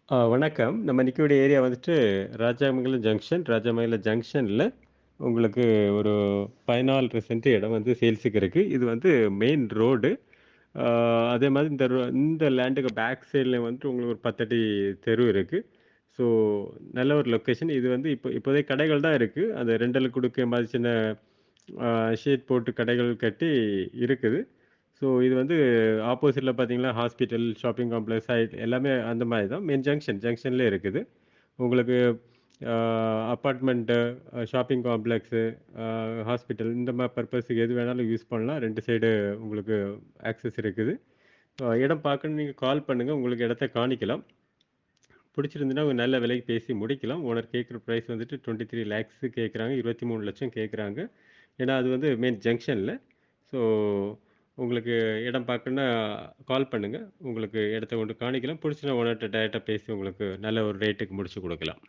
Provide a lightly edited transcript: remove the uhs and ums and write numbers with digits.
வணக்கம். நம்ம நிக்கக்கூடிய ஏரியா வந்துட்டு ராஜாமங்கலம் ஜங்ஷன். ராஜாமங்கலம் ஜங்ஷன்ல உங்களுக்கு ஒரு 14 சென்ட் இடம் வந்து சேல்ஸுக்கு இருக்கு. இது வந்து மெயின் ரோடு. ஆ அதே மாதிரி இந்த லேண்டுக்கு பேக் சைட்ல வந்துட்டு உங்களுக்கு ஒரு 10 அடி தெரு இருக்கு. ஸோ நல்ல ஒரு லொக்கேஷன். இது வந்து இப்போதைக்கு கடைகள் தான் இருக்கு. அந்த ரெண்டல் குடுக்க மாதிரி சின்ன ஆ ஷீட் போட்டு கடைகள் கட்டி இருக்குது. ஸோ இது வந்து ஆப்போசிட்ல பார்த்தீங்கன்னா, ஹாஸ்பிட்டல், ஷாப்பிங் காம்ப்ளக்ஸ், சைட் எல்லாமே அந்த மாரி தான். மெயின் ஜங்ஷன்லயே இருக்குது. உங்களுக்கு அ அபார்ட்மெண்ட்டு, ஷாப்பிங் காம்ப்ளக்ஸு, அ ஹாஸ்பிட்டல் இந்த மாரி பர்ப்பஸ்க்கு எது வேணாலும் யூஸ் பண்ணலாம். 2 சைடு உங்களுக்கு ஆக்சஸ் இருக்குது. இடம் பார்க்கணும்னு நீங்க கால் பண்ணுங்க. உங்களுக்கு இடத்த காணிக்கலாம். பிடிச்சிருந்துன்னா ஒரு நல்ல விலைக்கு பேசி முடிக்கலாம். ஓனர் கேட்குற பிரைஸ் வந்துட்டு 23 லேக்ஸ் கேட்குறாங்க. 23,00,000 கேட்குறாங்க. ஏன்னா அது வந்து மெயின் ஜங்ஷன்ல. ஸோ உங்களுக்கு இடம் பார்க்கணுன்னா கால் பண்ணுங்க. உங்களுக்கு இடத்த கொண்டு காணிக்கலாம். பிடிச்சுனா ஓனர்ட்ட டைரக்ட்டா பேசி உங்களுக்கு நல்ல ஒரு ரேட்டுக்கு முடிச்சு குடுக்கலாம்.